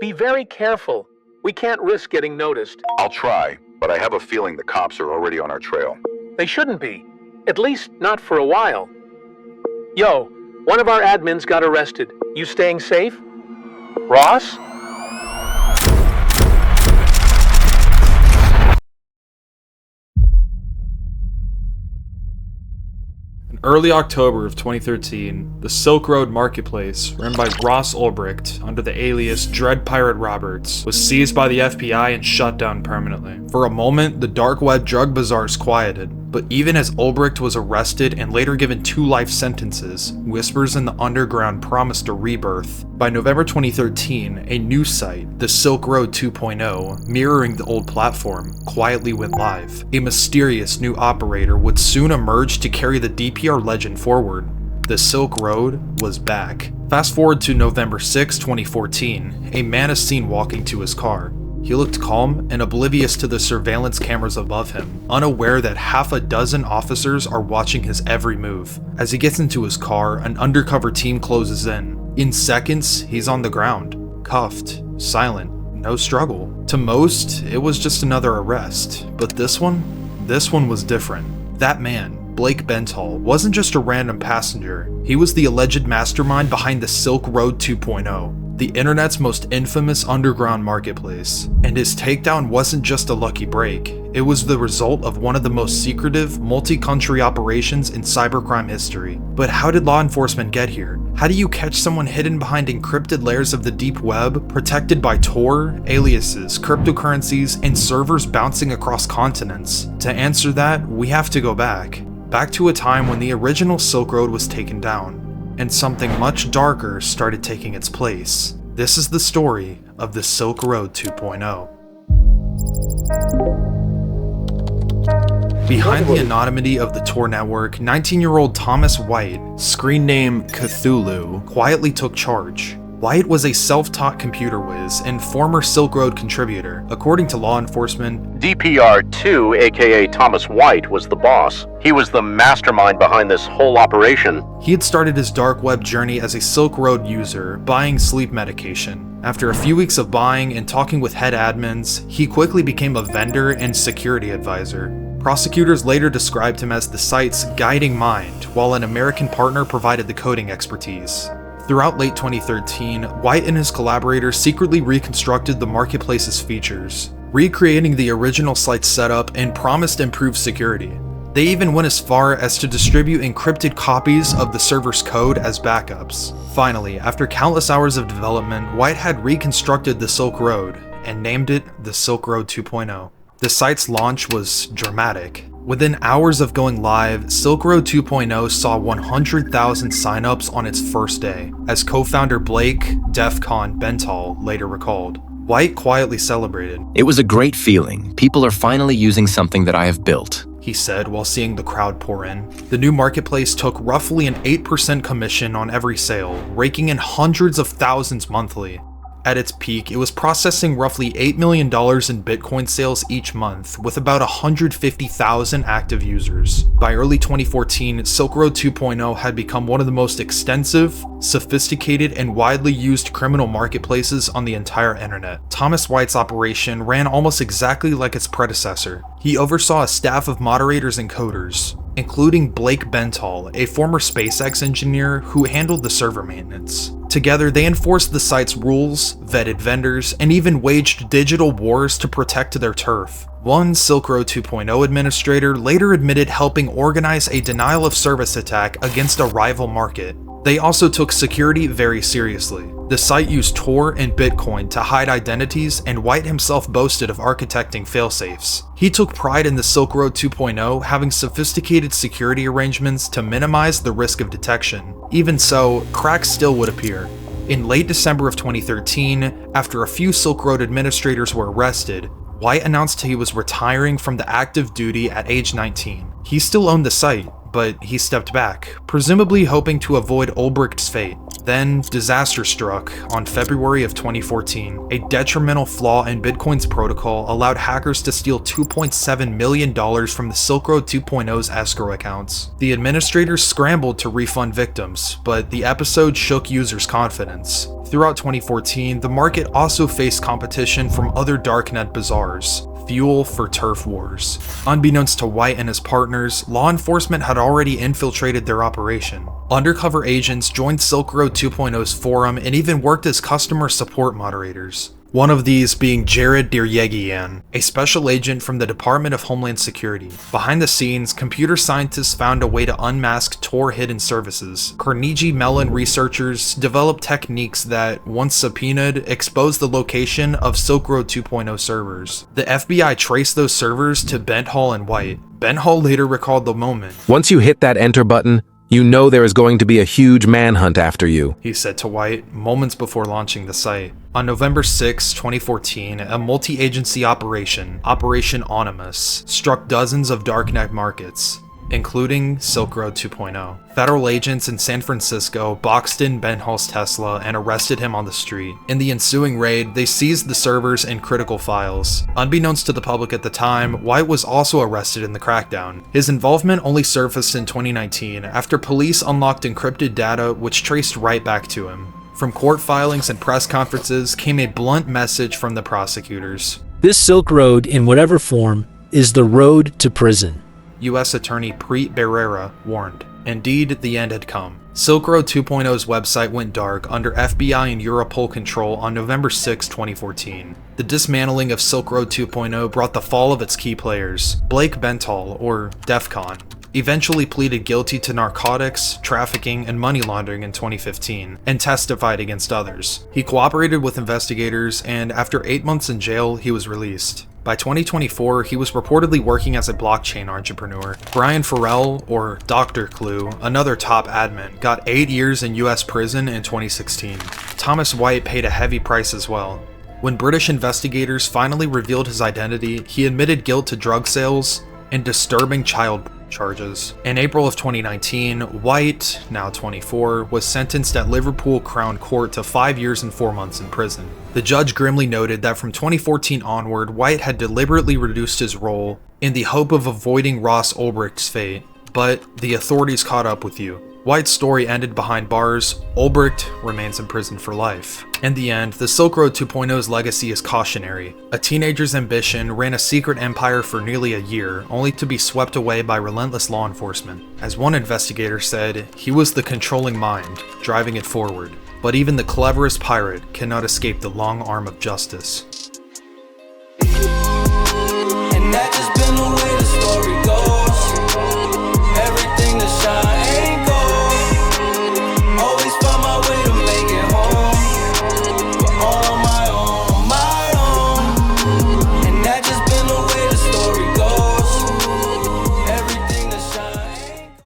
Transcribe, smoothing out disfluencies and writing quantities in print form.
Be very careful. We can't risk getting noticed. I'll try, but I have a feeling the cops are already on our trail. They shouldn't be. At least not for a while. Yo, one of our admins got arrested. You staying safe? Ross? In early October of 2013, the Silk Road Marketplace, run by Ross Ulbricht under the alias Dread Pirate Roberts, was seized by the FBI and shut down permanently. For a moment, the dark web drug bazaars quieted, but even as Ulbricht was arrested and later given 2 life sentences, whispers in the underground promised a rebirth. By November 2013, a new site, the Silk Road 2.0, mirroring the old platform, quietly went live. A mysterious new operator would soon emerge to carry the DPR legend forward. The Silk Road was back. Fast forward to November 6, 2014, a man is seen walking to his car. He looked calm and oblivious to the surveillance cameras above him, unaware that half a dozen officers are watching his every move. As he gets into his car, an undercover team closes in. In seconds, he's on the ground, cuffed, silent, no struggle. To most, it was just another arrest, but this one was different. That man, Blake Benthall, wasn't just a random passenger. He was the alleged mastermind behind the Silk Road 2.0. The internet's most infamous underground marketplace, and his takedown wasn't just a lucky break, it was the result of one of the most secretive, multi-country operations in cybercrime history. But how did law enforcement get here? How do you catch someone hidden behind encrypted layers of the deep web, protected by Tor, aliases, cryptocurrencies, and servers bouncing across continents? To answer that, we have to go back to a time when the original Silk Road was taken down, and something much darker started taking its place. This is the story of the Silk Road 2.0. Behind the anonymity of the Tor network, 19-year-old Thomas White, screen name Cthulhu, quietly took charge. White was a self-taught computer whiz and former Silk Road contributor. According to law enforcement, DPR2, aka Thomas White, was the boss. He was the mastermind behind this whole operation. he had started his dark web journey as a Silk Road user, buying sleep medication. After a few weeks of buying and talking with head admins, he quickly became a vendor and security advisor. Prosecutors later described him as the site's guiding mind, while an American partner provided the coding expertise. Throughout late 2013, White and his collaborators secretly reconstructed the marketplace's features, recreating the original site's setup and promised improved security. They even went as far as to distribute encrypted copies of the server's code as backups. Finally, after countless hours of development, White had reconstructed the Silk Road and named it the Silk Road 2.0. The site's launch was dramatic. Within hours of going live, Silk Road 2.0 saw 100,000 signups on its first day, as co-founder Blake "DEFCON" Benthall later recalled. White quietly celebrated. "It was a great feeling. People are finally using something that I have built," he said while seeing the crowd pour in. The new marketplace took roughly an 8% commission on every sale, raking in hundreds of thousands monthly. At its peak, it was processing roughly $8 million in Bitcoin sales each month, with about 150,000 active users. By early 2014, Silk Road 2.0 had become one of the most extensive, sophisticated, and widely used criminal marketplaces on the entire internet. Thomas White's operation ran almost exactly like its predecessor. He oversaw a staff of moderators and coders, including Blake Benthall, a former SpaceX engineer who handled the server maintenance. Together, they enforced the site's rules, vetted vendors, and even waged digital wars to protect their turf. One Silk Road 2.0 administrator later admitted helping organize a denial of service attack against a rival market. They also took security very seriously. The site used Tor and Bitcoin to hide identities, and White himself boasted of architecting failsafes. He took pride in the Silk Road 2.0 having sophisticated security arrangements to minimize the risk of detection. Even so, cracks still would appear. In late December of 2013, after a few Silk Road administrators were arrested, White announced he was retiring from the active duty at age 19. He still owned the site, but he stepped back, presumably hoping to avoid Ulbricht's fate. Then, disaster struck on February of 2014. A detrimental flaw in Bitcoin's protocol allowed hackers to steal $2.7 million from the Silk Road 2.0's escrow accounts. The administrators scrambled to refund victims, but the episode shook users' confidence. Throughout 2014, the market also faced competition from other darknet bazaars, fuel for turf wars. Unbeknownst to White and his partners, law enforcement had already infiltrated their operation. Undercover agents joined Silk Road 2.0's forum and even worked as customer support moderators. One of these being Jared Diryegian, a special agent from the Department of Homeland Security. Behind the scenes, computer scientists found a way to unmask Tor hidden services. Carnegie Mellon researchers developed techniques that, once subpoenaed, exposed the location of Silk Road 2.0 servers. The FBI traced those servers to Benthall and White. Benthall later recalled the moment. "Once you hit that enter button, you know there is going to be a huge manhunt after you," he said to White moments before launching the site. On November 6, 2014, a multi-agency operation, Operation Onymous, struck dozens of darknet markets, including Silk Road 2.0. Federal agents in San Francisco boxed in Benthall's Tesla and arrested him on the street. In the ensuing raid, they seized the servers and critical files. Unbeknownst to the public at the time, White was also arrested in the crackdown. His involvement only surfaced in 2019 after police unlocked encrypted data which traced right back to him. From court filings and press conferences came a blunt message from the prosecutors. "This Silk Road, in whatever form, is the road to prison." U.S. Attorney Preet Bharara warned. Indeed, the end had come. Silk Road 2.0's website went dark under FBI and Europol control on November 6, 2014. The dismantling of Silk Road 2.0 brought the fall of its key players. Blake Benthall, or DEFCON, eventually pleaded guilty to narcotics, trafficking, and money laundering in 2015, and testified against others. He cooperated with investigators, and after 8 months in jail, he was released. By 2024, he was reportedly working as a blockchain entrepreneur. Brian Farrell, or Dr. Clue, another top admin, got 8 years in US prison in 2016. Thomas White paid a heavy price as well. When British investigators finally revealed his identity, he admitted guilt to drug sales and disturbing child charges. In April of 2019, White, now 24, was sentenced at Liverpool Crown Court to 5 years and 4 months in prison. The judge grimly noted that from 2014 onward, White had deliberately reduced his role in the hope of avoiding Ross Ulbricht's fate, but the authorities caught up with you. White's story ended behind bars. Ulbricht remains in prison for life. In the end, the Silk Road 2.0's legacy is cautionary. A teenager's ambition ran a secret empire for nearly a year, only to be swept away by relentless law enforcement. As one investigator said, he was the controlling mind, driving it forward. But even the cleverest pirate cannot escape the long arm of justice. And I just been away.